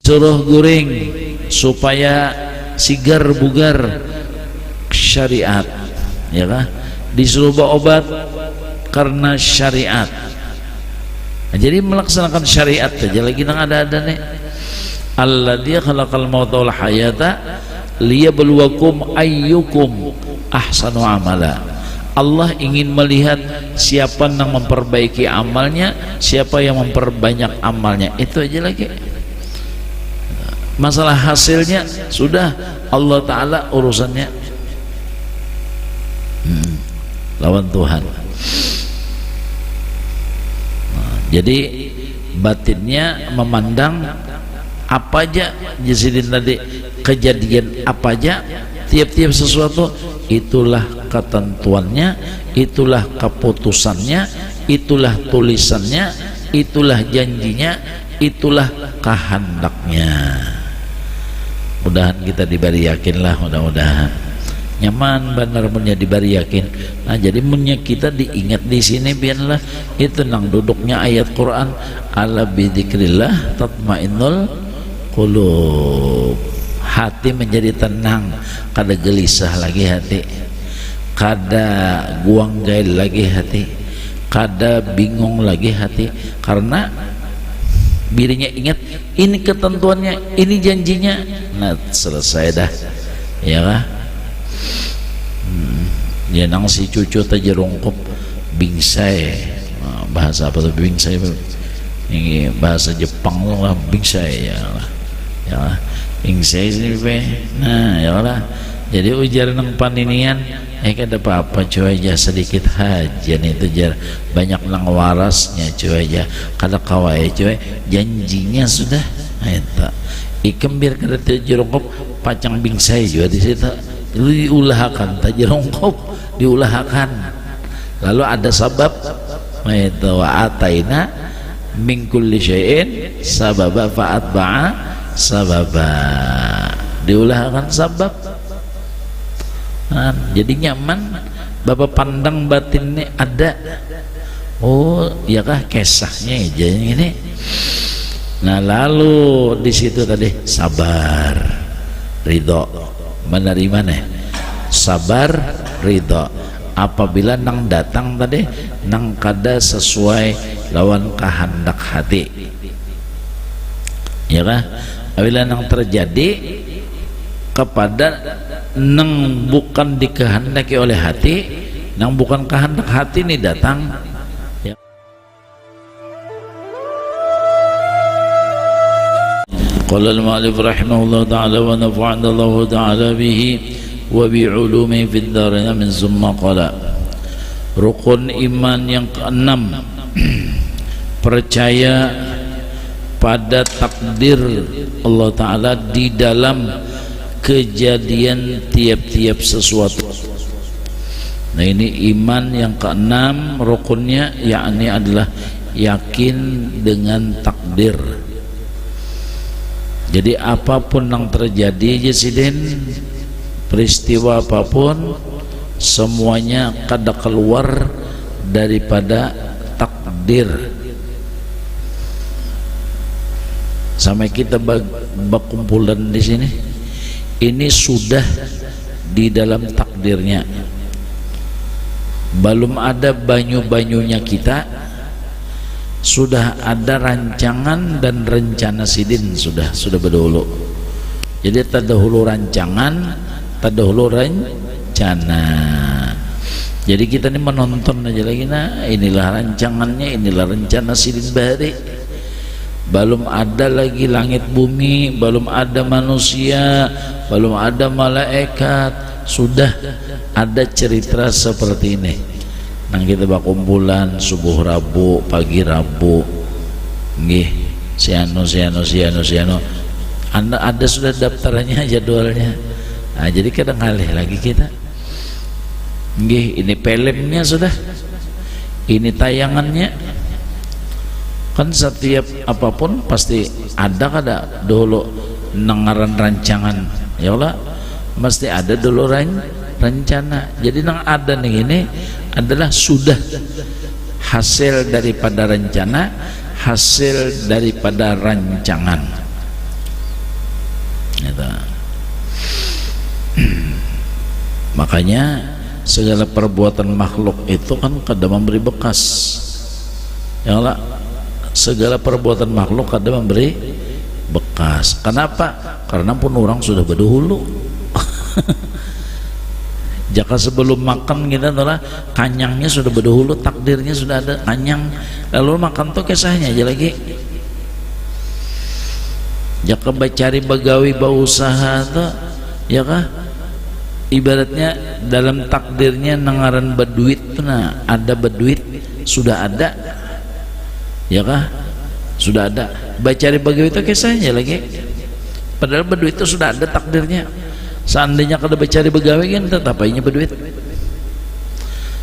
suruh guring supaya sigar bugar, syariat, ya kan? Disuruh obat karena syariat. Nah, jadi melaksanakan syariat aja lagi nang ada nih. Alladzi khalaqal mauta wal hayata liyabluwakum ayyukum ahsanu amala. Allah ingin melihat siapa yang memperbaiki amalnya, siapa yang memperbanyak amalnya. Itu aja lagi. Masalah hasilnya sudah Allah Ta'ala urusannya. Lawan Tuhan. Nah, jadi batinnya memandang apa aja Jasidin tadi, kejadian apa aja, tiap-tiap sesuatu itulah ketentuannya, itulah keputusannya, itulah tulisannya, itulah janjinya, itulah kehendaknya. Mudahan kita diberi yakin lah, mudah-mudahan nyaman benar punya diberi yakin. Nah jadi punya kita diingat di sini biarlah itu nang duduknya ayat Quran, ala bidzikrillah tatmainnul qulub. Hati menjadi tenang, kada gelisah lagi hati, kada guang gail lagi hati, kada bingung lagi hati, karena dirinya ingat ini ketentuannya, ini janjinya. Nah selesai dah, ya kah? Dia nang si cucu aja rongkop bingsai. Bahasa apa tuh bingsai? Ini bahasa Jepang lah, bingsai ya lah, ya lah. Bingsai sini be. Nah ya lah. Jadi ujar nang paninian, kada apa-apa cuy aja sedikit hajian itu jar banyak nang warasnya cuy aja kada kawai cuy janjinya sudah. Nah itu ikembir kada jerongkop pacang bingsai juga di situ diulahakan tajirongkop diulahakan, lalu ada sabab. Nah itu wa ataina min kulli syai'in sababa fa'atba'a sababa, diulahakan sabab. Nah, jadi nyaman Bapak pandang batinnya ada. Oh ya kah kisahnya aja ini. Nah lalu di situ tadi sabar ridho menerima nih, sabar ridho apabila nang datang tadi nang kada sesuai lawan kehendak hati, ya kah? Apabila nang terjadi kepada nang bukan dikehendaki oleh hati, nang bukan kehendak hati ini datang, ya. Qala al-mu'allif rahimahullah ta'ala wa nafa'ana Allah ta'ala bihi wa bi'ulumi fid darain min summa qala. Rukun iman yang keenam, percaya pada takdir Allah Ta'ala di dalam kejadian tiap-tiap sesuatu. Nah ini iman yang keenam rukunnya, yakni adalah yakin dengan takdir. Jadi apapun yang terjadi Jasidin, peristiwa apapun semuanya kada keluar daripada takdir. Sampai kita berkumpulan di sini, ini sudah di dalam takdirnya. Belum ada banyu-banyunya kita, sudah ada rancangan dan rencana sidin sudah berdahulu. Jadi terdahulu rancangan, terdahulu rencana. Jadi kita ini menonton aja lagi. Nah inilah rancangannya, inilah rencana sidin bahari. Belum ada lagi langit bumi, belum ada manusia, belum ada malaikat, sudah ada cerita seperti ini. Nang kita berkumpulan subuh Rabu, pagi Rabu, nggih, siano. Anda ada sudah daftarnya, jadwalnya. Nah, jadi kadang ngalih lagi kita. Nggih, ini filmnya sudah, ini tayangannya. Kan setiap apapun pasti ada kada dulu nengaran rancangan, ya Allah, mesti ada dulu rencana. Jadi nang ada nih ini adalah sudah hasil daripada rencana, hasil daripada rancangan. Gitu. Makanya segala perbuatan makhluk itu kan kada memberi bekas. Ya Allah, segala perbuatan makhluk kada memberi bekas. Kenapa? Karena pun orang sudah berdahulu. Jika sebelum makan kita adalah kanyangnya sudah berdahulu, takdirnya sudah ada kanyang, lalu makan tuh kisahnya aja lagi. Jika cari begawi berusaha tuh, ya kah? Ibaratnya dalam takdirnya nangaran berduit tuh, nah ada berduit sudah ada, ya kah? Sudah ada. Cari begawi itu kisahnya lagi. Padahal berduit itu sudah ada takdirnya. Seandainya kada cari begawi kan tetap aja berduit.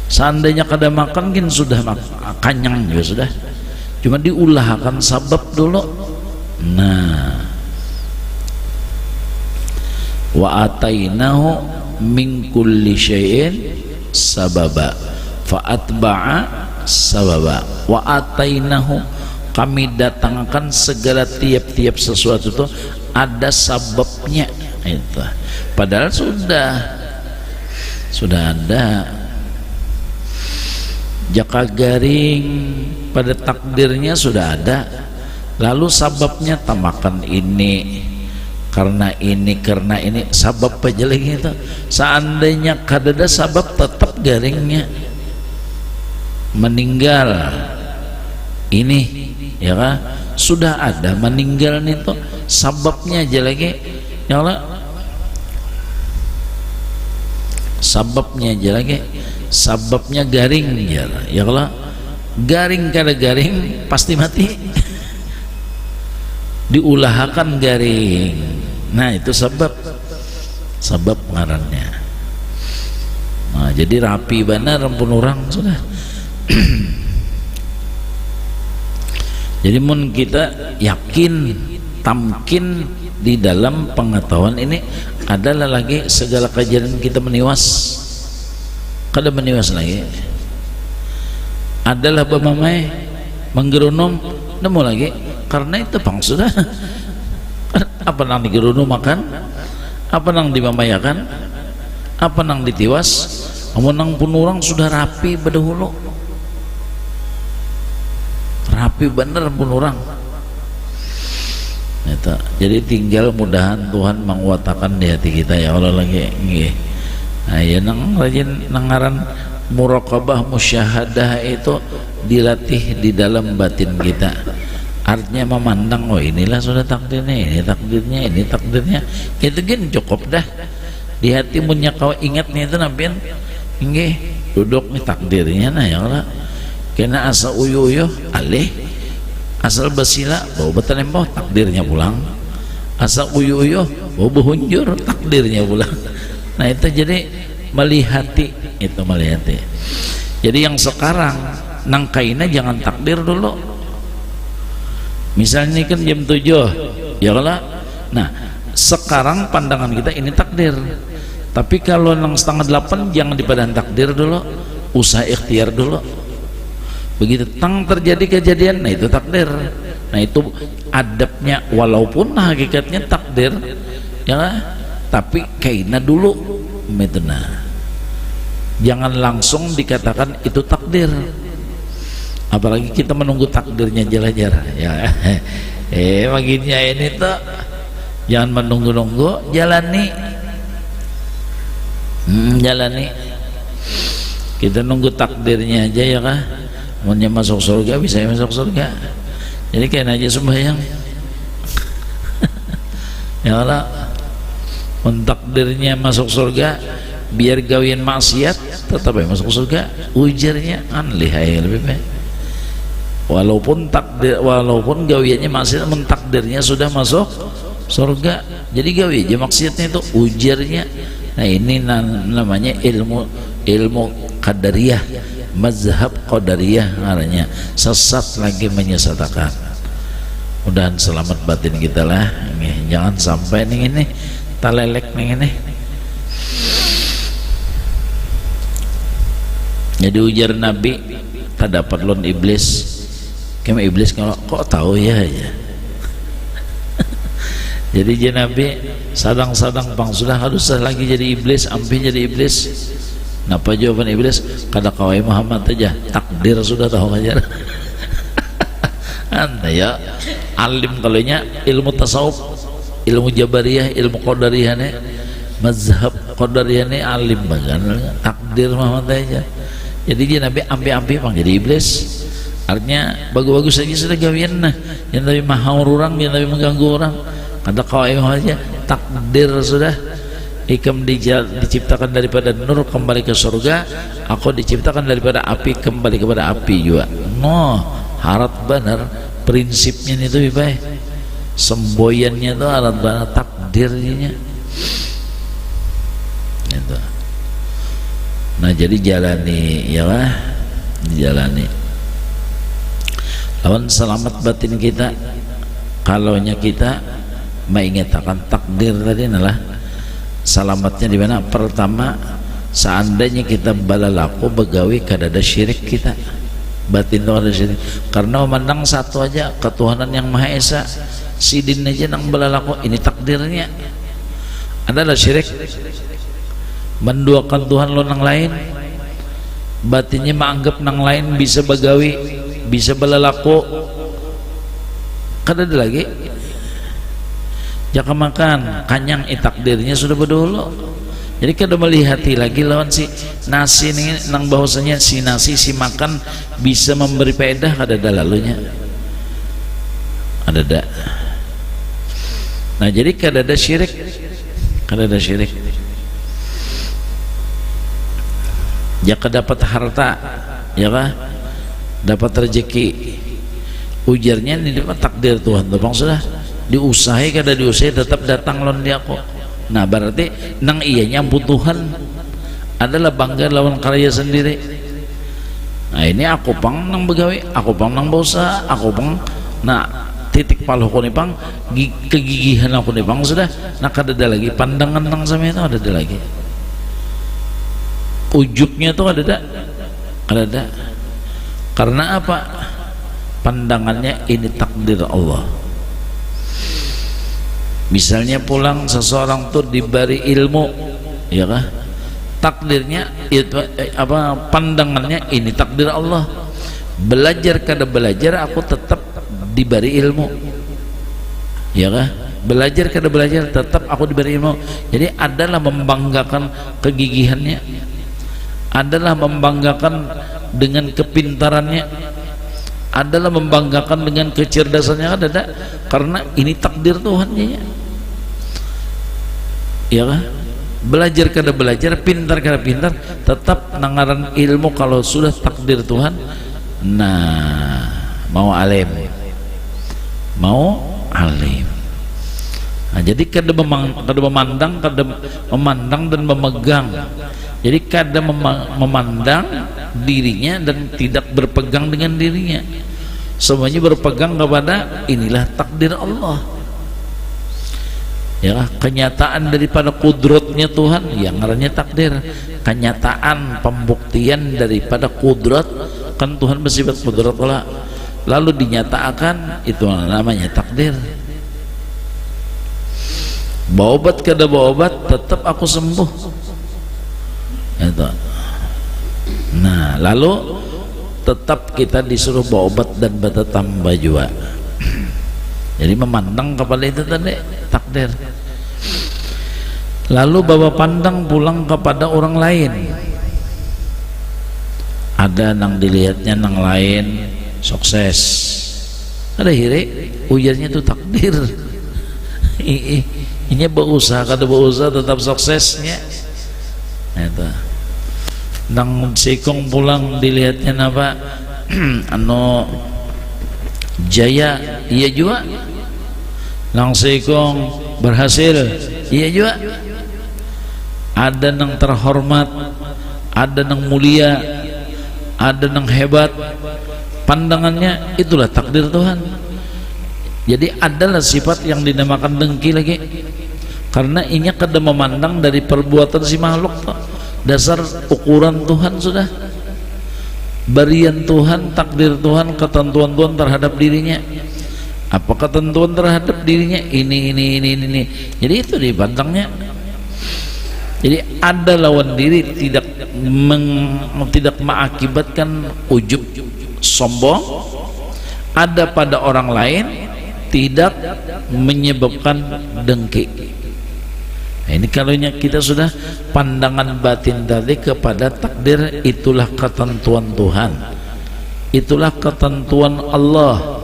Seandainya kada makan kan sudah kanyang juga sudah. Cuma diulahkan sabab dulu. Nah, wa atainahu min kulli syai'in sababa fa atba'a sababa. Wa atainahu, kami datangkan segala tiap-tiap sesuatu itu ada sababnya itu. Padahal sudah ada. Jaka garing pada takdirnya sudah ada, lalu sababnya tamakan ini karena ini sabab aja lagi itu. Seandainya kada ada sabab tetap garingnya meninggal ini, ya kan? Sudah ada meninggal itu sababnya aja lagi, ya Allah. Sababnya aja lagi, sababnya garing ya Allah. Garing kada garing pasti mati. Diulahkan garing, nah itu sabab ngarannya. Nah, jadi rapi benar pun orang sudah. Jadi mun kita yakin tamkin di dalam pengetahuan ini adalah lagi segala kejadian kita meniwas, kada meniwas lagi. Adalah bamamai menggerunom nemu lagi, karena itu pang sudah. Apa nang digerunom makan, apa nang dimamayakan, apa nang ditiwas, amun nang pun orang sudah rapi berdahulu, rapi bener pun orang. Itu. Jadi tinggal mudahan Tuhan menguatakan di hati kita, ya Allah lagi nggih. Nah, ya nang rajin nangaran muraqabah musyahadah itu dilatih di dalam batin kita. Artinya memandang, oh inilah sudah takdirnya, ini takdirnya, ini takdirnya. Itu kan cukup dah. Di hati punya kau ingat nih itu nampian nggih duduk nih takdirnya, nah ya Allah. Kena asa uyu-uyu alih, asal basila bau betalembah takdirnya pulang, asa uyu-uyu bau behunjur takdirnya pulang. Nah itu jadi melihati, itu melihati. Jadi yang sekarang nangkaina jangan takdir dulu. Misalnya kan jam 7 ya Allah, nah sekarang pandangan kita ini takdir, tapi kalau nang setengah 8 jangan dipadan takdir dulu, usaha ikhtiar dulu. Begitu tang terjadi kejadian, nah itu takdir. Nah itu adabnya, walaupun hakikatnya takdir ya lah, tapi kaina dulu metuna. Jangan langsung dikatakan itu takdir, apalagi kita menunggu takdirnya jelajar ya. Baginya ini tuh jangan menunggu-nunggu, jalani. Jalani. Kita nunggu takdirnya aja ya kah? Maunya masuk surga bisa masuk surga. Jadi kayak aja sembahyang. Ya Allah, mentakdirnya masuk surga, biar gawian maksiat tetap masuk surga. Ujarnya an lihai lebih baik. Walaupun takdir, walaupun gawiannya maksiat, mentakdirnya sudah masuk surga. Jadi gawi aja maksiatnya itu ujarnya. Nah ini namanya ilmu qadariyah, mazhab qadariyah namanya, sesat lagi menyesatkan. Mudahan selamat batin kita lah. Jangan sampai nih ini talelek nih ini. Jadi ujar Nabi tak dapat lon iblis. Kayak iblis kalau kok tahu ya. Jadi dia Nabi sadang-sadang pang sudah harus lagi jadi iblis, ampi jadi iblis. Napa jawaban iblis? Kada kawai Muhammad aja, takdir sudah tahu aja. Anda ya alim kalaunya ilmu tasawuf, ilmu jabariyah, ilmu qadariyah nih, mazhab qadariyah nih alim banget. Takdir Muhammad aja. Jadi dia Nabi ampi-ampi pang jadi iblis. Artinya bagus-bagus saja sudah gawian nah. Yang Nabi mahau orang, yang Nabi mengganggu orang. Kata kau aja takdir sudah. Ikam diciptakan daripada nur kembali ke surga, aku diciptakan daripada api kembali kepada api juga. No, harat benar prinsipnya itu baik. Semboyannya itu harat benar takdirnya. Itu. Nah jadi jalani ya lah, dijalani. Lawan selamat batin kita, kalaunya kita mengingatkan takdir tadi adalah selamatnya di mana? Pertama, seandainya kita balalaku begawi kada ada syirik kita, batin itu ada syirik, karena memandang satu aja ketuhanan yang Maha Esa, sidin aja nang balalaku ini takdirnya adalah syirik, menduakan Tuhan lo nang lain, batinnya menganggap nang lain bisa begawi, bisa balalaku, kada ada lagi. Jaka makan kanyang takdirnya sudah berdulu. Jadi kada melihati lagi lawan si nasi ini nang bahwasanya si nasi si makan bisa memberi faedah kada ada lalunya. Ada. Nah jadi kada ada syirik, kada ada syirik. Jaka dapat harta, ya kah? Dapat rezeki, ujarnya ini dapat takdir Tuhan. Bang sudah diusahi kada diusahi tetap datang lawan dia kok. Nah berarti nang ianya butuhan adalah bangga lawan karya sendiri. Nah ini aku pang nang begawe, aku pang nang berusaha, aku pang nah titik paluh ko ni pang kegigihan aku ni pang sudah. Nah kada ada lagi pandangan nang sama itu ada lagi. Ujubnya tuh ada ada. Karena apa? Pandangannya ini takdir Allah. Misalnya pulang seseorang tuh diberi ilmu, ya kah? Takdirnya itu apa? Pandangannya ini takdir Allah. Belajar kada belajar, aku tetap diberi ilmu, ya kah? Belajar kada belajar, tetap aku diberi ilmu. Jadi adalah membanggakan kegigihannya, adalah membanggakan dengan kepintarannya, adalah membanggakan dengan kecerdasannya, ada karena ini takdir Tuhan ya kan? Belajar kada belajar, pintar kada pintar, tetap nangaran ilmu kalau sudah takdir Tuhan. Nah mau alim, mau alim. Nah, jadi kada memandang, kada memandang dan memegang. Jadi kada memandang dirinya dan tidak berpegang dengan dirinya. Semuanya berpegang kepada inilah takdir Allah. Ya, kenyataan daripada kudratnya Tuhan yang ngarannya takdir. Kenyataan pembuktian daripada kudrat kan Tuhan bersifat kudrat pula. Lalu dinyatakan itu namanya takdir. Berobat kada berobat tetap aku sembuh. Itu. Nah, lalu tetap kita disuruh berobat dan bertambah juga. Jadi memandang kepada itu tadi takdir. Lalu bawa pandang pulang kepada orang lain. Ada nang dilihatnya nang lain sukses, ada hiri ujarnya itu takdir. Ini berusaha kada berusaha tetap suksesnya. Itu. Nang sikong pulang dilihatnya apa? Anu jaya, iya juga. Nang sikong berhasil, iya juga. Ada nang terhormat, ada nang mulia, ada nang hebat. Pandangannya itulah takdir Tuhan. Jadi adalah sifat yang dinamakan dengki lagi. Karena ini kada memandang dari perbuatan si makhluk toh. Dasar ukuran Tuhan sudah, berian Tuhan, takdir Tuhan, ketentuan Tuhan terhadap dirinya. Apa ketentuan terhadap dirinya ini. Jadi itu dipandangnya. Jadi ada lawan diri tidak mengakibatkan ujub, sombong. Ada pada orang lain tidak menyebabkan dengki. Nah, ini kalau kita sudah pandangan batin tadi kepada takdir, itulah ketentuan Tuhan, itulah ketentuan Allah,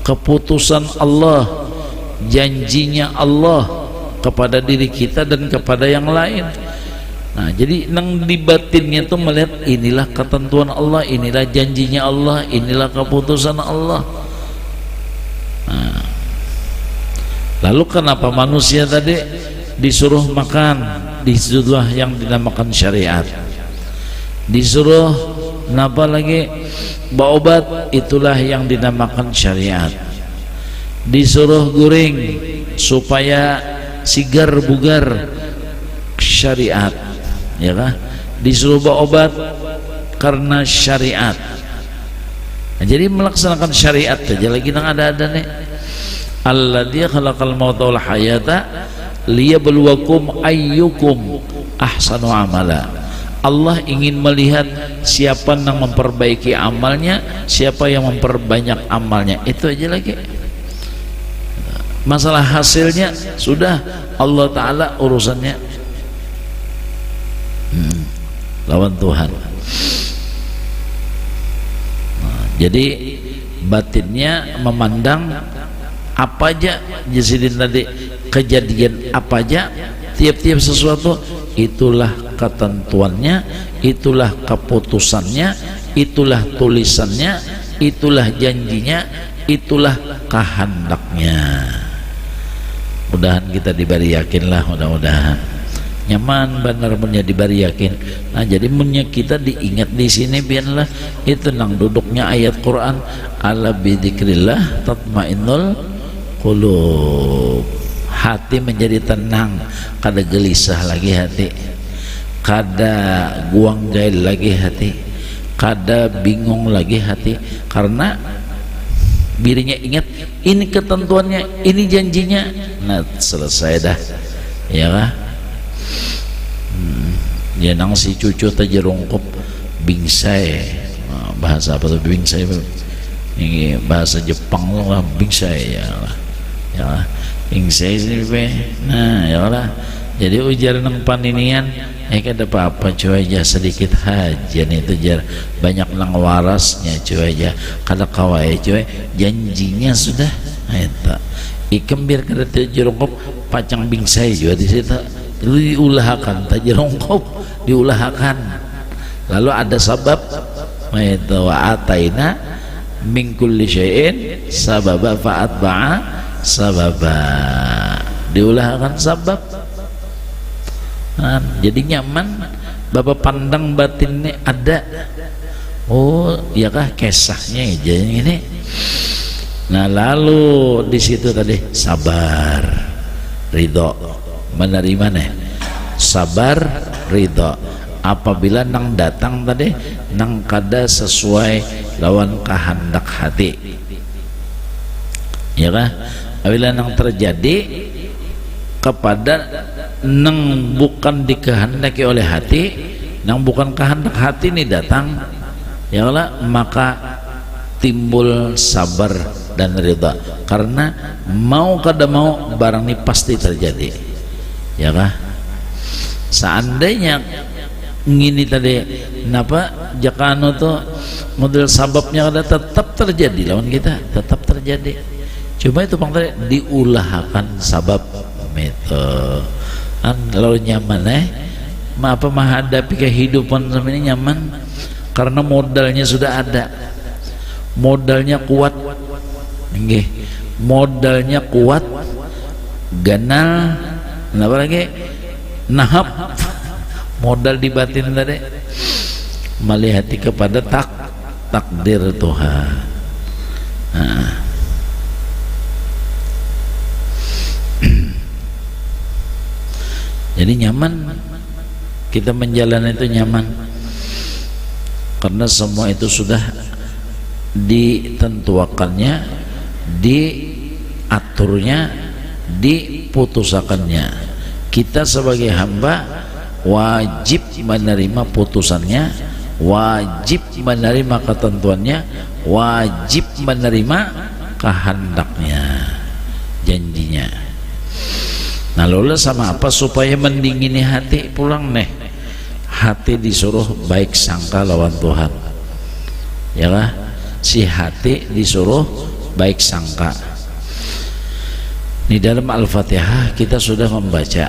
keputusan Allah, janjinya Allah kepada diri kita dan kepada yang lain. Nah, jadi nang di batinnya itu melihat inilah ketentuan Allah, inilah janjinya Allah, inilah keputusan Allah. Nah, lalu kenapa manusia tadi disuruh makan, disuruh yang dinamakan syariat, disuruh napa lagi berobat, itulah yang dinamakan syariat, disuruh guring supaya sigar bugar, syariat, ya kan? Disuruh berobat karena syariat. Nah, jadi melaksanakan syariat aja lagi nang ada nih. Alladzi khalaqal mauta wal hayata liyabluwakum ayyukum ahsanu amala. Allah ingin melihat siapa yang memperbaiki amalnya, siapa yang memperbanyak amalnya. Itu aja lagi. Masalah hasilnya sudah Allah Ta'ala urusannya. Lawan Tuhan. Nah, jadi batinnya memandang apa aja, Jasidin tadi, kejadian apa aja, tiap-tiap sesuatu, itulah ketentuannya, itulah keputusannya, itulah tulisannya, itulah janjinya, itulah kehendaknya. Mudahan kita diberi yakinlah, mudah-mudahan nyaman benar punya diberi yakin. Nah, jadi punya kita diingat di sini biarlah itu nang duduknya ayat Quran, ala bidzikrillah tatmainnul qulub. Hati menjadi tenang, kada gelisah lagi hati, kada guang gail lagi hati, kada bingung lagi hati, karena dirinya ingat ini ketentuannya, ini janjinya. Nah, selesai dah, ya kah? Ya nang si cucu aja rongkop bingsai. Bahasa apa tuh bingsai? Ini bahasa Jepang lah, bingsai ya lah, ya lah. Bingsai sini be. Nah, ya lah. Jadi ujar nang paninian, kada apa-apa cuy aja sedikit hajian itu jar, banyak nang warasnya cuy aja, kada kawai cuy, janjinya sudah. Eta ikem biar kada jerongkop pacang bingsai juga di situ, diulahakan tajirongkop, diulahakan. Lalu ada sabab, itu wa ataina min kulli syai'in sababa fa'atba'a sababa, diulahakan sabab. Nah, jadi nyaman bapak pandang batinnya ada. Oh, ya kah kisahnya aja ini. Nah, lalu di situ tadi sabar, ridho, menerima nih. Sabar, ridho. Apabila nang datang tadi nang kada sesuai lawan kehendak hati, ya kah? Apabila nang terjadi kepada nang bukan dikehendaki oleh hati, nang bukan kehendak hati ini datang, ya Allah, maka timbul sabar dan ridha, karena mau kada mau barang ini pasti terjadi, ya kah? Seandainya ngini tadi napa jakano tuh model sababnya kada tetap terjadi lawan kita, tetap terjadi. Coba itu bang tadi diulahakan sabab itu. Kalau nyaman apa menghadapi kehidupan seperti ini nyaman, karena modalnya sudah ada, modalnya kuat, nggih, modalnya kuat, ganal, apa lagi, nahap, modal di batin tadi, melihati kepada takdir Tuhan. Nah. Jadi nyaman, kita menjalani itu nyaman, karena semua itu sudah ditentuakannya, aturnya, diputusakannya. Kita sebagai hamba wajib menerima putusannya, wajib menerima ketentuannya, wajib menerima kehendaknya, janjinya. Nah lalu sama apa supaya mendingini hati pulang nih? Hati disuruh baik sangka lawan Tuhan, ya lah. Si hati disuruh baik sangka. Di dalam Al-Fatihah kita sudah membaca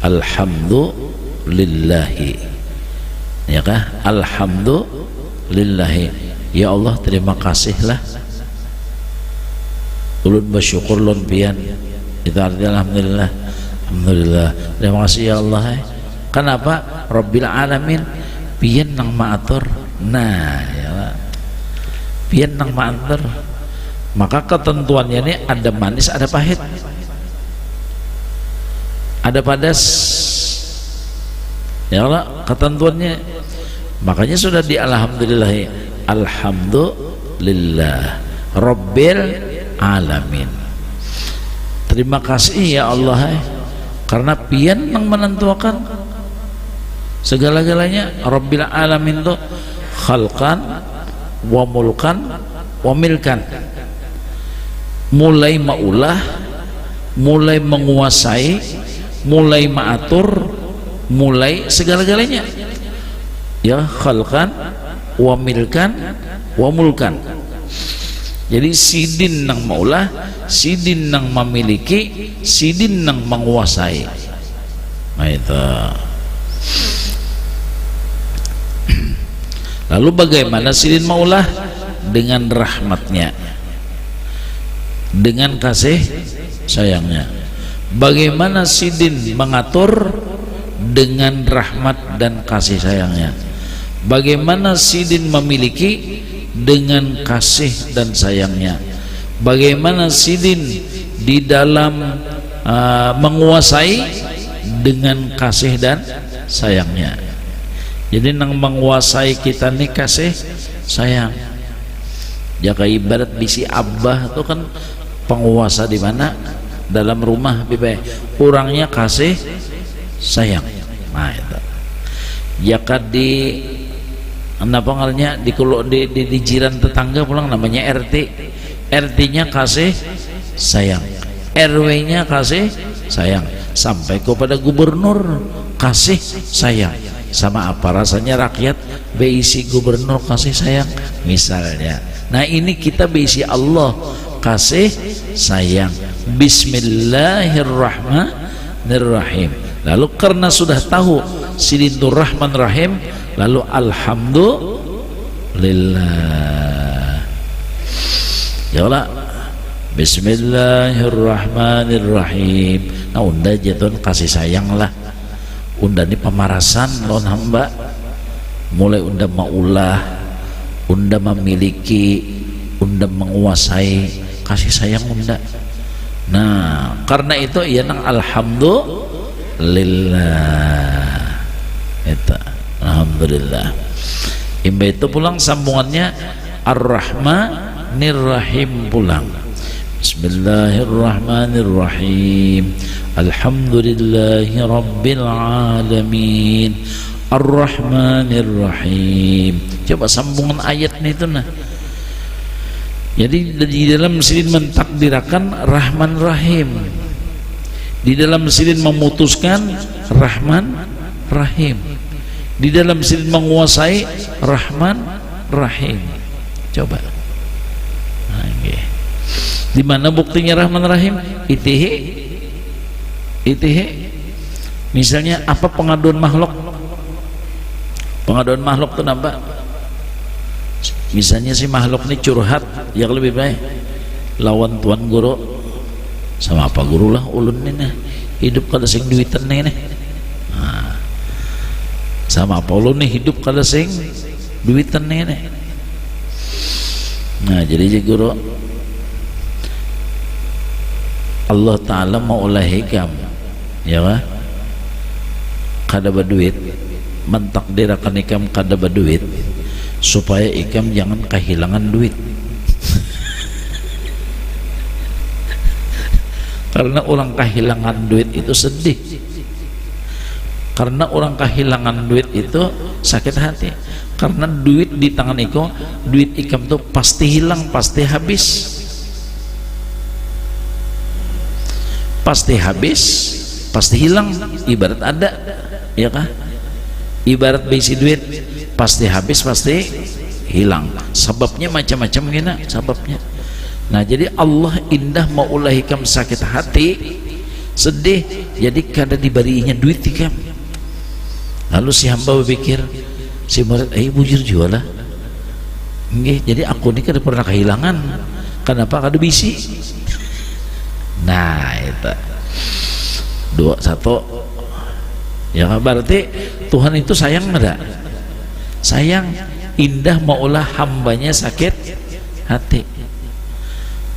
Alhamdulillahi, ya kah? Alhamdulillahi, ya Allah terima kasihlah. Ulun bersyukur lun pian. Itu artinya alhamdulillah. Alhamdulillah. Terima kasih ya Allah. Kenapa? Rabbil alamin. Pian nang maatur. Nah, ya lah. Pian nang maatur. Maka ketentuannya ini ada manis, ada pahit. Ada pedas. Ya Allah, ketentuannya. Makanya sudah di alhamdulillah. Alhamdulillah Rabbil alamin. Terima kasih ya Allah, karena pian yang menentukan segala-galanya. Rabbil alamin itu khalqan wa mulkan wa milkan, mulai maulah, mulai menguasai, mulai mengatur, mulai segala-galanya, ya khalqan wa milkan wa mulkan. Jadi sidin nang maulah, sidin nang memiliki, sidin nang menguasai. Nah itu. Lalu bagaimana sidin maulah? Dengan rahmatnya, dengan kasih sayangnya. Bagaimana sidin mengatur? Dengan rahmat dan kasih sayangnya. Bagaimana sidin memiliki? Dengan kasih dan sayangnya. Bagaimana sidin di dalam menguasai? Dengan kasih dan sayangnya. Jadi nang menguasai kita nih kasih sayang. Jaka ibarat bisi abah itu kan penguasa di mana? Dalam rumah bibe. Kurangnya kasih sayang. Nah itu. Jaka di pangalnya di jiran tetangga pulang namanya RT. RT-nya kasih sayang, RW-nya kasih sayang, sampai kepada gubernur kasih sayang. Sama apa rasanya rakyat beisi gubernur kasih sayang misalnya. Nah ini kita beisi Allah kasih sayang. Bismillahirrahmanirrahim. Lalu karena sudah tahu Sidinur Rahman Rahim, lalu alhamdulillah. Ya Allah. Bismillahirrahmanirrahim. Nah unda jatuh kasih sayang lah. Unda ini pemarasan lawan hamba. Mulai unda maulah, unda memiliki, unda menguasai, kasih sayang unda. Nah karena itu ya nang alhamdulillah. Itu alhamdulillah. Imba itu pulang sambungannya Ar-Rahmanir Rahim pulang. Bismillahirrahmanirrahim. Alhamdulillahi Rabbil Alamin. Ar-Rahmanir Rahim. Coba sambungan ayatnya itu nah. Jadi di dalam sidin mentakdirakan Rahman Rahim. Di dalam sidin memutuskan Rahman Rahim. Di dalam sidin menguasai Rahman Rahim. Coba. Nah, okay. Di mana buktinya Rahman Rahim? Itihi. Misalnya apa pengaduan makhluk? Pengaduan makhluk itu nampak. Misalnya si makhluk ini curhat, yang lebih baik lawan tuan guru. Sama apa guru lah ulun ini hidup kada sing duitan nih. Nah, sama apa ulun nih hidup kada sing duitan nih. Nah jadi guru Allah Ta'ala mau ulah hikam ya kan kada berduit, mentakdirkan ikam kada berduit supaya ikam jangan kehilangan duit. Karena orang kehilangan duit itu sedih. Karena orang kehilangan duit itu sakit hati. Karena duit di tangan Iko, duit ikam tuh pasti hilang, pasti habis. Pasti habis, pasti hilang. Ibarat ada, ya kah? Ibarat besi duit, pasti habis, pasti hilang. Sebabnya macam-macam gina sebabnya. Nah, jadi Allah indah mau ulah ikam sakit hati, sedih, jadi kada dibarinya duit ikam. Lalu si hamba berpikir, si murid, bujur jual lah. Jadi aku ini kada pernah kehilangan. Kenapa kada bisi? Nah, itu dua satu. Ya, berarti Tuhan itu sayang enggak? Sayang, indah maulah hambanya sakit hati.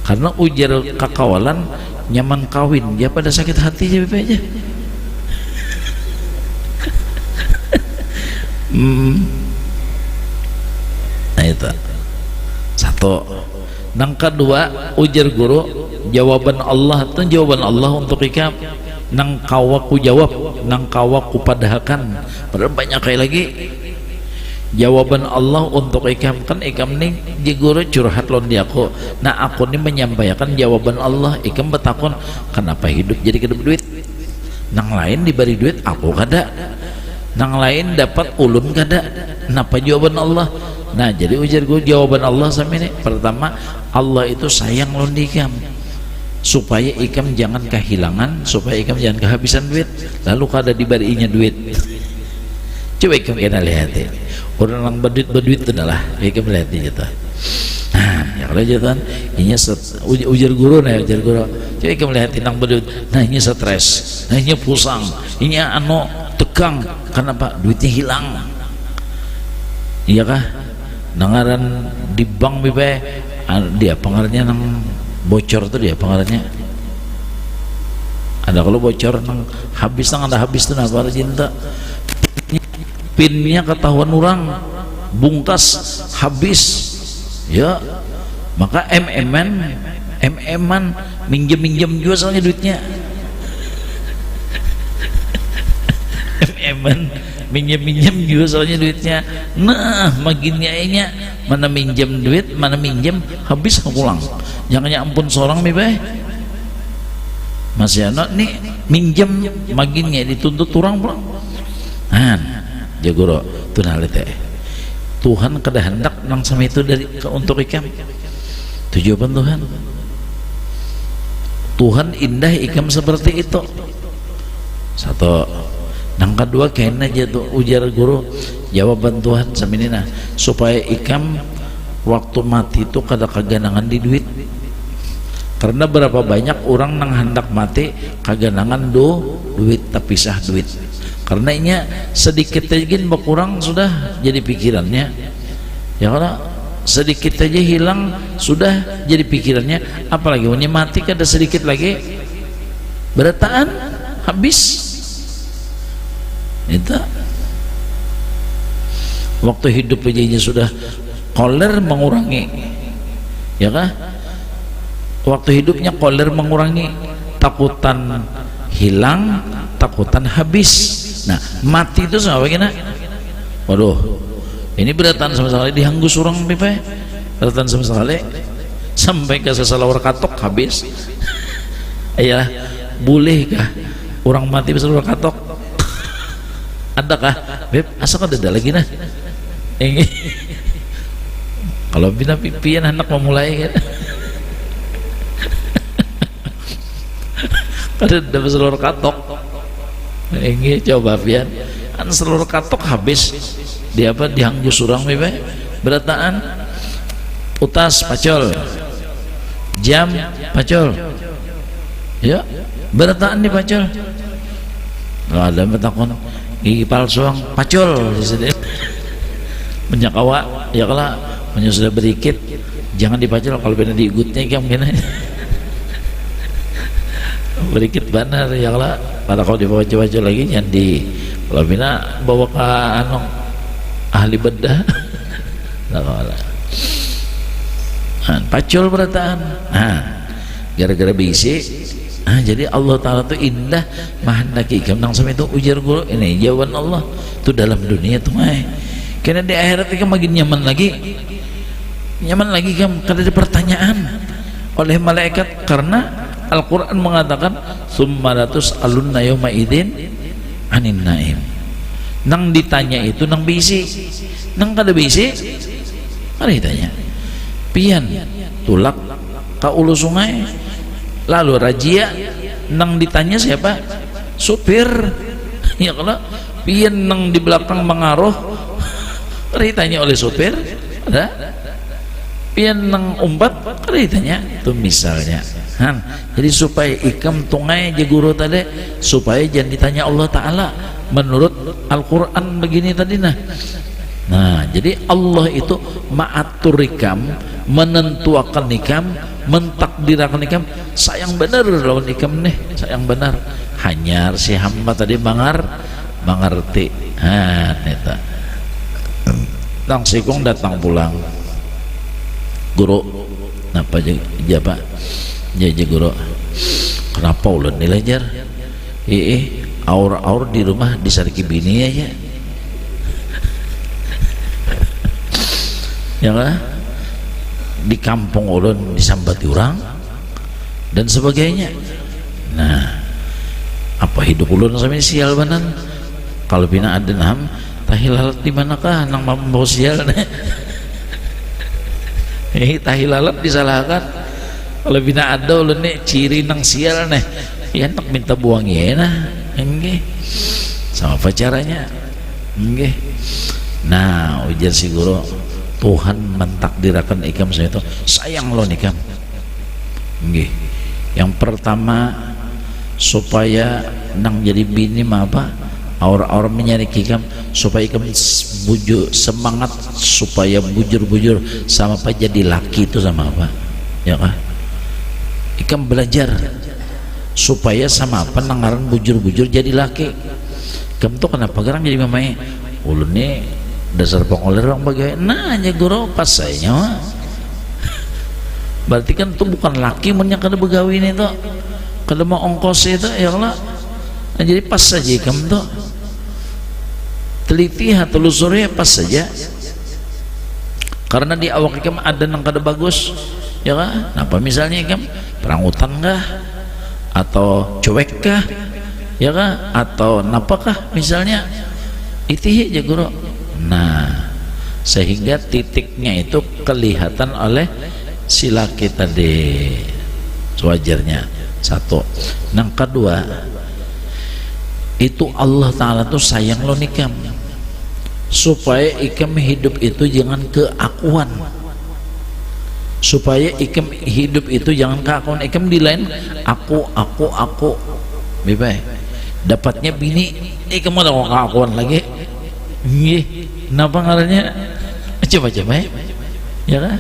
Karena ujar kakawalan nyaman kawin, dia pada sakit hati aja. Nah itu satu. Yang kedua, ujar guru, jawaban Allah itu jawaban Allah untuk ikam. Nang kawaku jawab, nang kawaku padahakan. Padahal banyak kayak lagi jawaban Allah untuk ikam. Kan ikam nih di guru curhat lon di aku. Nah aku nih menyampaikan jawaban Allah. Ikam bertakon, kenapa hidup jadi kedep duit? Nang lain diberi duit, aku kada. Nang lain dapat ulun kada. Kenapa jawaban Allah? Nah jadi ujar gue jawaban Allah sama ini. Pertama, Allah itu sayang lon di ikam, supaya ikam jangan kehilangan, supaya ikam jangan kehabisan duit. Lalu kada diberinya duit. Coba ikam kena lihat ya. Orang yang berduit itu adalah ikam lihat gitu. Nah, ya kalau jatuhan, ini ujar guru nih, ujar guru. Coba ikam lihat yang berduit. Nah ini stres, nah ini pusang, ini tegang. Kenapa? Duitnya hilang. Iya kah? Nangaran di bank bibe, dia pengaruhnya nang bocor tuh, dia pengaruhnya. Ada kalau bocor nang habis, nang ada habis tuh, nah baru cinta. Pinnya ketahuan orang, bungkas habis, ya. Maka MM-an minjem juga soalnya duitnya. MM-an minjem juga soalnya duitnya. Nah maginnya mana minjem duit, mana minjem habis pulang. Jangannya ampun seorang nih bay, masih anak nih minjem maginnya dituntut orang pulang. Jagoro tuh nalite Tuhan kada hendak nang sama itu dari untuk ikam. Tujuan Tuhan indah ikam seperti itu. Satu. Nang kedua kena aja tuh ujar guru jawaban Tuhan saminina supaya ikam waktu mati itu kada kaganangan di duit. Karena berapa banyak orang nang hendak mati kaganangan duit tapi sah duit. Karena ini sedikit aja berkurang sudah jadi pikirannya. Ya kalau sedikit aja hilang sudah jadi pikirannya. Apalagi ini mati kada sedikit lagi berataan habis. Itu waktu hidup aja sudah koler mengurangi, ya kah? Waktu hidupnya koler mengurangi, takutan hilang, takutan habis. Nah mati itu sama bagaimana? Waduh, ini beratan sama sekali dihanggus orang pipa, beratan sama sekali sampai ke sesalawar katok habis. Ayalah, bolehkah orang mati bersama katok? Adakah? Beb, asal ada lagi nah. Kalau bina pipian anak memulai kan. Ada seluruh katok. Ini coba pian. An seluruh katok habis. Dia apa? Dihanggus surang beb. Berataan utas pacol. Jam pacol. Ya, berataan di pacol. Ada betakon gigi palsuang pacol menyakawa ya kalau sudah berikit jangan dipacol, kalau benar diigutnya kan gini berikit benar ya kalau pada kalau dibaca-baca lagi jangan di kalau benar bawa ke ahli bedah nah kalau pacol berataan. Nah gara-gara bisi Nah, jadi Allah Ta'ala itu indah mahendaki ikam nang sama itu ujar guru ini jawaban Allah itu dalam dunia tuh karena di akhirat ikam makin nyaman lagi ikam karena ada pertanyaan oleh malaikat karena Al-Quran mengatakan summalatus alunna yawma idin anin naim nang ditanya itu nang bisi nang kada bisi ada ditanya pian tulak ka ulu sungai lalu rajia nang ditanya siapa supir ya kalau pian nang di belakang mengaruh ditanya oleh supir ada pian nang umbat ditanya itu misalnya jadi supaya ikam tungai jaguro tadi supaya jangan ditanya Allah Ta'ala menurut Al-Quran begini tadi nah jadi Allah itu ma'atur ikam menentuakan ikam mentakdirkan ikam sayang benar lawan ikam nih sayang benar hanyar si hamba tadi mengerti neta tang sikong datang pulang guru napa jaba jaja guru kenapa ulun dilajar aur di rumah disariki bini aja ya kan di kampung ulun disambati orang dan sebagainya. Nah apa hidup ulun sampai sial banan kalau bina ada nam tahilalat di manakah nang mampu sial tahilalat disalahkan kalau bina ada ulun nih ciri nang sial nih ya nak minta buang ya enggak sama apa caranya enggak. Nah ujar si guru Tuhan mentakdirkan ikam saya itu sayang lo ikam nggih yang pertama supaya nang jadi bini apa aur menyari ikam supaya ikam bujur semangat supaya bujur sama apa jadi laki itu sama apa ya kan ikam belajar supaya sama apa nangaran bujur jadi laki ikam tuh kenapa garang jadi mamai ulun nih dasar pengoler orang bagaimana hanya guru pas saya berarti kan itu bukan laki yang kada begawi ini tuh kada mau ongkos itu ya Allah nah, jadi pas saja kamu tuh teliti telusuri pas saja karena di awak kamu ada yang kada bagus ya kan apa misalnya kamu perangutan kah atau cuek kah ya kan atau napakah misalnya itu ya guru. Nah sehingga titiknya itu kelihatan oleh si laki tadi sewajarnya satu. Yang kedua itu Allah Ta'ala tuh sayang lo nikam supaya ikam hidup itu jangan keakuan supaya ikam hidup itu jangan keakuan ikam di lain aku bebas dapatnya bini ikam mau keakuan lagi nggih kenapa ngarannya coba ya kan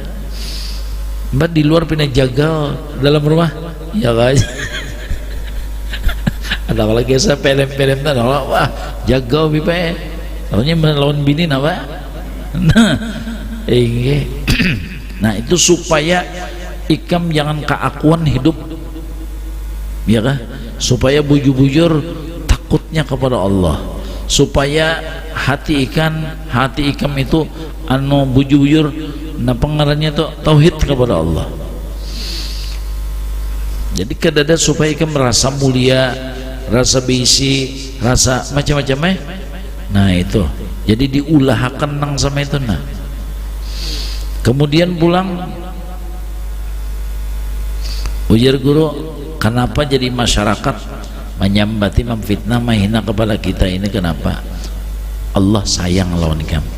mbak di luar pindah jagal dalam rumah ya guys ada lagi saya pelem tadi wah jagal bipe tahunya melawan bini napa nah nah itu supaya ikam jangan keakuan hidup ya kan supaya bujur takutnya kepada Allah supaya hati ikam itu anu bujur nah pengarannya itu tauhid kepada Allah jadi kadada supaya ikam merasa mulia rasa bisi rasa macam-macam nah itu jadi diulahkan nang sama itu nah kemudian pulang ujar guru kenapa jadi masyarakat menyambati memfitnah menghina kepada kita ini kenapa Allah sayang lawan kamu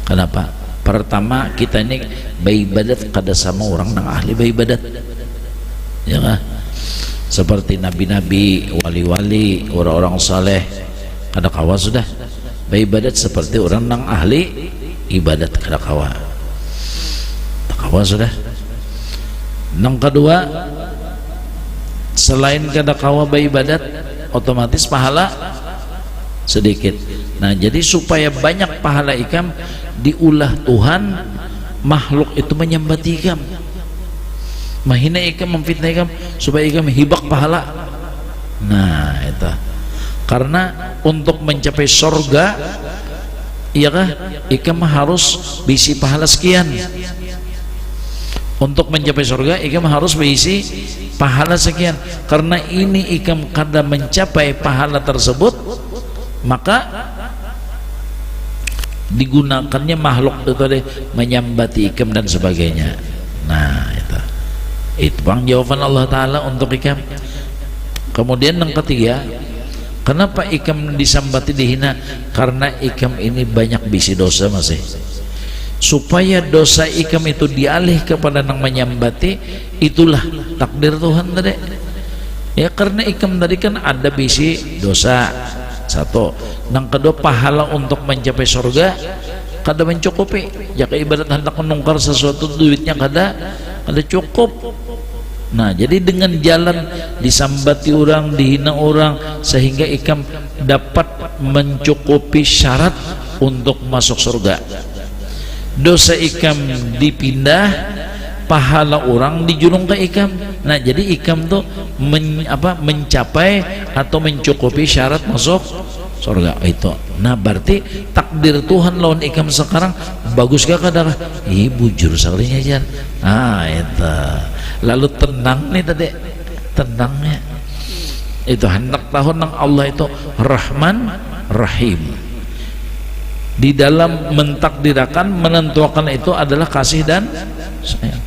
kenapa pertama kita ini beribadat kada sama orang yang ahli beribadat ya kan seperti nabi-nabi wali-wali orang-orang saleh kada kawa sudah beribadat seperti orang yang ahli ibadat kada kawa sudah. Yang kedua selain kada kawa beribadat otomatis pahala sedikit. Nah jadi supaya banyak pahala ikam diulah Tuhan makhluk itu menyembah ikam Mahina ikam, memfitnah ikam supaya ikam hibak pahala. Nah itu karena untuk mencapai surga, iya kah, ikam harus bisi pahala sekian. Untuk mencapai surga ikam harus berisi pahala sekian. Karena ini ikam kada mencapai pahala tersebut, maka digunakannya makhluk itu deh menyambati ikam dan sebagainya. Nah itu bang jawaban Allah Ta'ala untuk ikam. Kemudian yang ketiga, kenapa ikam disambati dihina? Karena ikam ini banyak bisi dosa masih. Supaya dosa ikam itu dialih kepada yang menyambati, itulah takdir Tuhan tadi. Ya karena ikam tadi kan ada bisi dosa satu, yang kedua pahala untuk mencapai surga kada mencukupi. Jika ibarat hendak menungkar sesuatu duitnya kada cukup. Nah jadi dengan jalan disambati orang, dihina orang, sehingga ikam dapat mencukupi syarat untuk masuk surga. Dosa ikam dipindah, pahala orang dijulung ke ikam. Nah jadi ikam tuh mencapai atau mencukupi syarat masuk surga itu. Nah berarti takdir Tuhan lawan ikam sekarang bagus gak kadang? Bujur sekalinya aja. Ah itu. Lalu tenang nih tadi, tenangnya itu hendak tahu nang Allah itu Rahman Rahim. Di dalam mentakdirkan, menentukan itu adalah kasih dan sayang.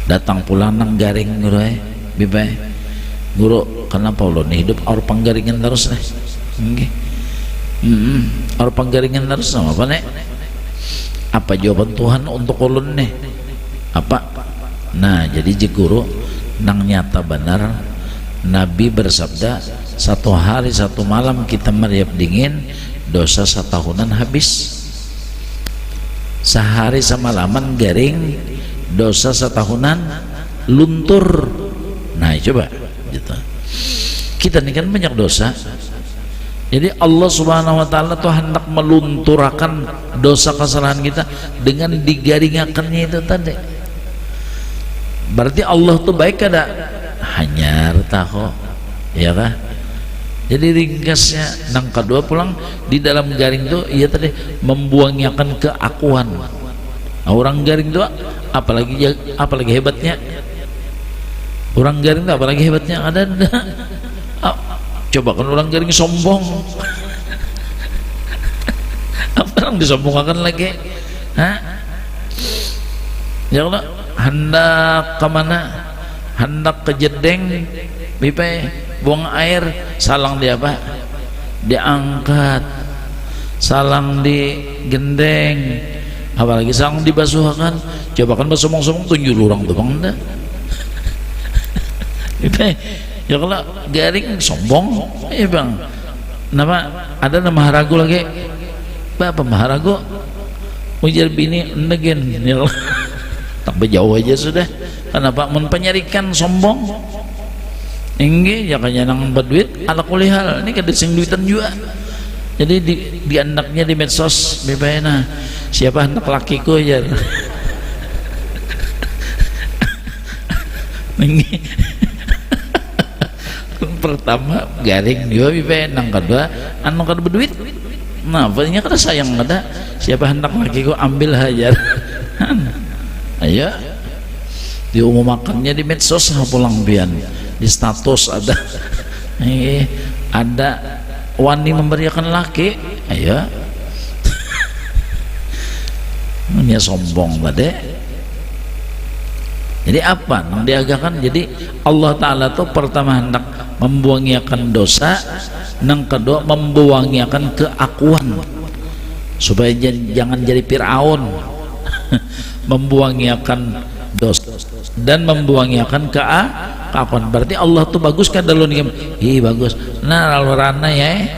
Datang pulang nang garing guru bibai guru, kenapa ulun hidup orang panggaringan terus nih? Orang panggaringan terus sama apa nih? Apa jawaban Tuhan untuk ulun nih? Apa? Nah jadi guru nang nyata benar Nabi bersabda, satu hari satu malam kita meriap dingin, dosa setahunan habis. Sehari semalaman garing, dosa setahunan luntur. Nah coba gitu. Kita ini kan banyak dosa. Jadi Allah Subhanahu wa Ta'ala tuh hendak melunturakan dosa kesalahan kita dengan digaringakannya itu tadi. Berarti Allah tuh baik kada? Hanyar tahu, ya kah? Jadi ringkasnya nang kedua pulang di dalam garing tuh ia tadi membuangkan keakuan. Nah, orang garing tuh apalagi hebatnya? Orang garing tuh apalagi hebatnya? Ada. Coba kan orang garing sombong. Apa yang disombongkan lagi? Hah? Ya Allah, hendak kemana? Hendak ke jedeng, bipai buang air, salang dia apa? Diangkat, salang digendeng, apalagi salang dibasuhkan. Coba kan basomong-somong tunjuk orang tuh bang dah. Bipai, ya kalau garing sombong, bang. Nama ada nama Maharago lagi, Bapak Maharago, ujar bini negen, ya Allah. Tak berjauh aja sudah. Kenapa mempenyarikan sombong? Inggi ya kanya nang berduit ala kulihal ini kada sing duitan juga. Jadi di anaknya di medsos bebana siapa anak lakiku ya. Inggi pertama garing dia bebana, nang kedua anu kada berduit. Nah palingnya kada sayang kada siapa anak lakiku ambil hajar. Ayo diumumkannya di medsos pulang pian, di status ada ada wani memberikan laki, ayo ini sombong tadi. Jadi apa yang diagakan? Jadi Allah Ta'ala tuh pertama hendak membuangiakan dosa, yang kedua membuangiakan keakuan supaya jangan jadi Fir'aun. Membuangiakan dosa dan membuangiakan keakuan. Berarti Allah tuh bagus kan dalam ini. Bagus. Nah lalu rana ya.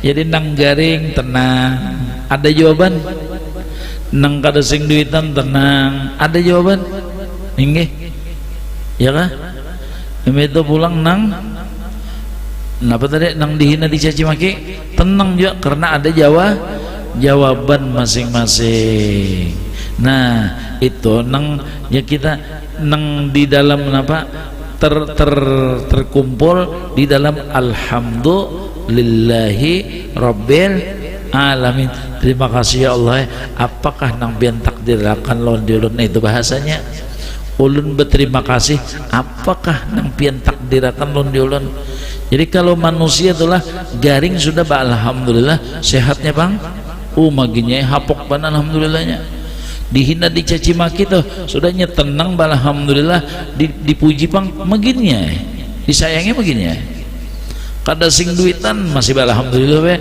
Jadi nang garing tenang. Ada jawaban. Nang kada sing duitan tenang. Ada jawaban. Inggih. Ya kah? Itu pulang nang apa tadi nang dihina dicaci maki tenang juga karena ada jawaban masing-masing. Nah itu nang ya kita nang di dalam apa terkumpul di dalam alhamdulillahi rabbil alamin. Terima kasih ya Allah. Apakah nang bian takdirakan lawan diulun itu bahasanya ulun berterima kasih apakah nang pian takdirakan lawan diulun. Jadi kalau manusia itulah garing sudah ba alhamdulillah sehatnya bang maginya hapok ban alhamdulillahnya, dihina dicaci maki tuh sudahnya tenang ba alhamdulillah, dipuji pang maginya disayangi maginya, kada sing duitan masih ba alhamdulillah we,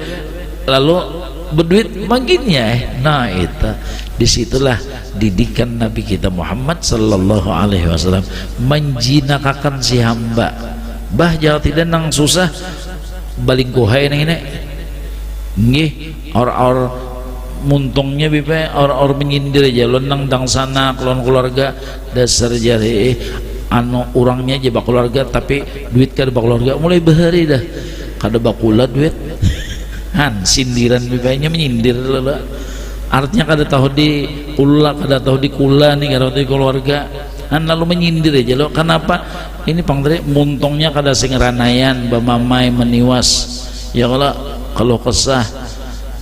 lalu berduit maginya. Nah itu disitulah didikan Nabi kita Muhammad sallallahu alaihi wasallam menjinakakan si hamba bah jangan tidak nang susah baling kuhai ini nggih or muntungnya bipe or menyindir aja lo nang dang sana kelon keluarga dasar jari anu orangnya aja bak keluarga tapi duit kada bak keluarga mulai bahari dah kada bakula duit han sindiran bipenya menyindir lah. Artinya kada tahu di kula, kada tahu di kula nih, kada tahu di keluarga, kan lalu menyindir aja lo. Kenapa? Ini pangdre muntongnya kada sing ranayan bamamai meniwas. Ya kalau kesah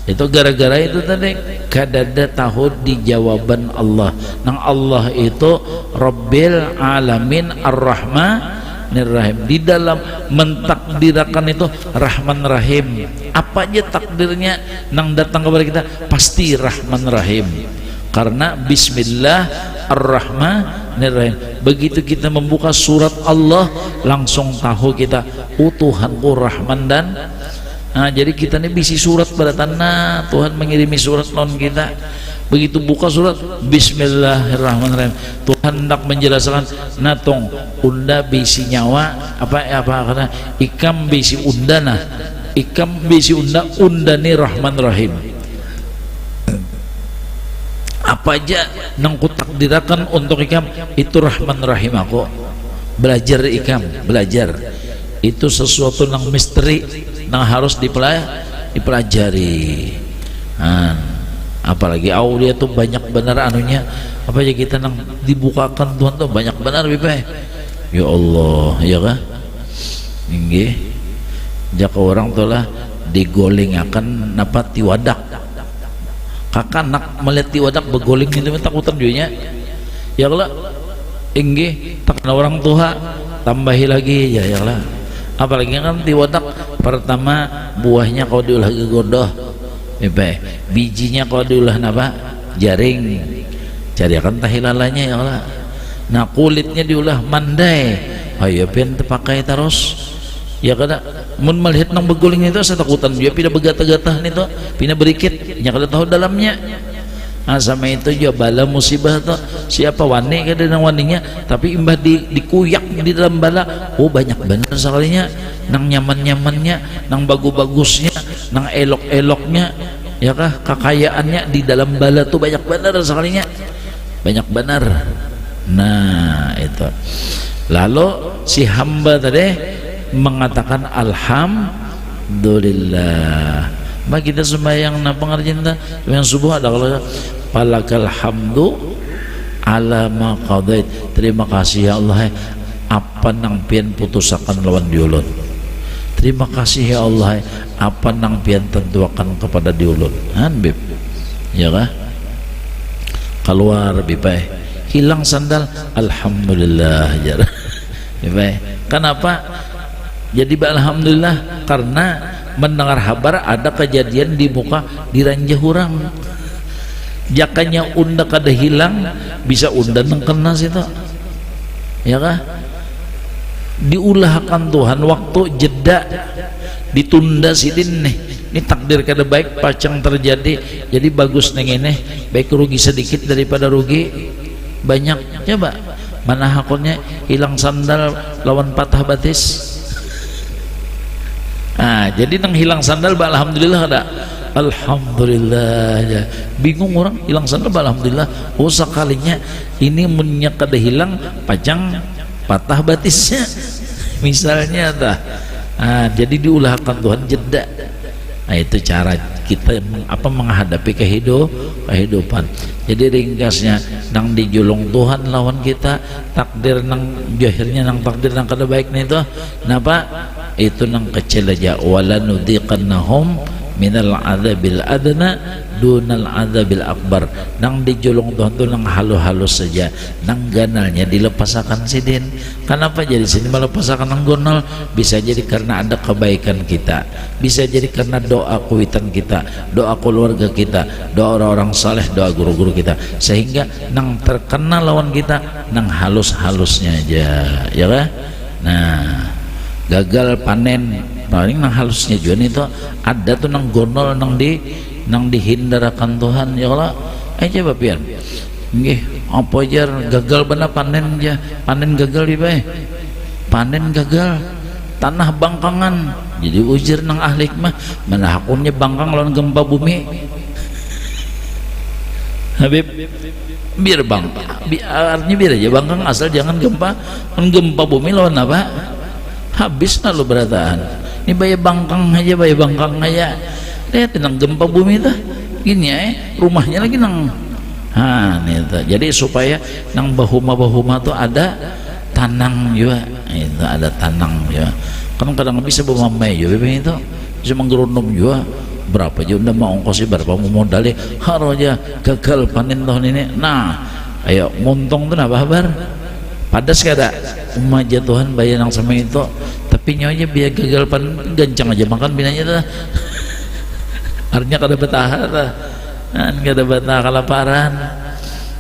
itu gara-gara itu tadi kada ada tahu di jawaban Allah. Nang Allah itu Rabbil Alamin Ar-Rahmanir Rahim. Di dalam mentakdirakan itu Rahman Rahim. Apa aja takdirnya nang datang kepada kita pasti Rahman Rahim, karena Bismillah Ar-Rahmanir Rahim. Begitu kita membuka surat Allah langsung tahu kita Tuhanku Rahman dan jadi kita ini bisi surat pada tanah Tuhan mengirimi surat non kita. Begitu buka surat Bismillahirrahmanirrahim, Tuhan hendak menjelaskan natong unda bisi nyawa apa karena ikam bisi undana ikam bisi undani Rahman Rahim. Apa aja nang kutakdirakan untuk ikam itu Rahman Rahim. Aku belajar ikam, belajar itu sesuatu nang misteri nang harus dipelajari. Apalagi aulia tuh banyak benar anunya. Apa aja kita nang dibukakan Tuhan tuh banyak benar bipe. Ya Allah, ya kah? Nggih. Jaka orang tulah digolingakan napa tiwadak kakak nak melihat tiwadak begoling itu takutan juga ya lah inggih tak orang tua tambahi lagi ya lah. Apalagi kan tiwadak pertama buahnya kau diulah godoh bijinya kau diulah napa jaring cari akan tahilalanya ya lah. Nah kulitnya diulah mandai ayo pian terpakai terus ya kada mun melihat nang beguling itu saya takutan dia pindah begata-gata nih tuh pindah berikit nya kada tahu dalamnya. Sama itu juga bala musibah tuh siapa wani kada nang waninya tapi imbah dikuyak di dalam bala banyak benar sekalinya nang nyaman-nyamannya nang bagus-bagusnya nang elok-eloknya ya kah kekayaannya di dalam bala tuh banyak benar sekalinya banyak benar. Nah itu lalu si hamba tadi mengatakan alhamdulillah. Maka kita sembahyang na pengertian yang subuh ada kalau falakal hamdu ala ma qadait. Terima kasih ya Allah apa nang pian putusakan lawan diulun. Terima kasih ya Allah apa nang pian tentuakan kepada diulun. Bib ya kah? Keluar bipai hilang sandal alhamdulillah jar. Bipai kenapa? Jadi alhamdulillah karena mendengar kabar ada kejadian di muka diranjah orang. Jakanya unda kada hilang bisa unda nang kena situ. Ya kah? Diulahkan Tuhan waktu jeda ditunda sidin nih. Ini takdir kada baik pacang terjadi. Jadi bagus neng ini baik rugi sedikit daripada rugi banyak. Coba mana hakonnya hilang sandal lawan patah batis. Jadi nang hilang sandal alhamdulillah ada alhamdulillah ya. Bingung orang hilang sandal alhamdulillah sekalinya ini munnya kada hilang pacang patah batisnya misalnya dah. Jadi diulahkan Tuhan jeda. Itu cara kita menghadapi kehidupan. Jadi ringkasnya nang dijulung Tuhan lawan kita, takdir nang jahirnya nang takdir nang kada baik nih itu napa itu nang kecil aja. Wala nudiqannahum minal adzabil adna dunal adzabil akbar. Nang dijulung Tuhan tuh nang halus-halus saja, nang ganalnya dilepasakan sidin. Kenapa jadi sini melepasakan nang gonal? Bisa jadi karena ada kebaikan kita, bisa jadi karena doa kuitan kita, doa keluarga kita, doa orang-orang saleh, doa guru-guru kita, sehingga nang terkena lawan kita nang halus-halusnya aja, ya kan? Nah, gagal panen paling nang halusnya juga nih tuh ada tuh nang gonol nang dihindarkan Tuhan, ya Allah aja bapian nggih apa jar gagal benar panen aja, panen gagal di bae, panen gagal tanah bangkangan. Jadi ujar nang ahli mah mana hakumnya bangkang lawan gempa bumi Habib biar bang artinya biar aja bangkang asal jangan gempa bumi lawan apa habis lalu berataan. Ini bayar bangkang aja lihat nang gempa bumi itu gini rumahnya lagi nang jadi supaya nang bahuma tuh ada tanang juga, itu ada tanang juga kan kadang bisa bermamai juga itu bisa menggerundum juga berapa juga udah mau ongkosnya berapa mau modalnya harus aja gagal panen tahun ini. Nah ayo montong tuh apa kabar padas kada umat Tuhan bayar nang sama itu tapi nyonya biar gagal panen gancang aja makan binanya tuh artinya kada betah tuh kada betah kelaparan.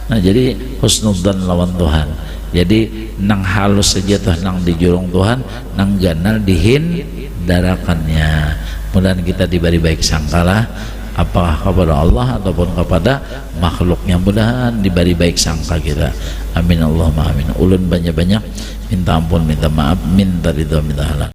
Nah jadi husnudzan lawan Tuhan, jadi nang halus saja tuh nang dijurung Tuhan, nang ganal dihindarakannya. Mudah-mudahan kita diberi baik sangkalah apakah kepada Allah ataupun kepada makhluknya, mudah-mudahan diberi baik sangka kita. Amin Allahumma amin. Ulun banyak-banyak minta ampun, minta maaf, minta ridho, minta halal.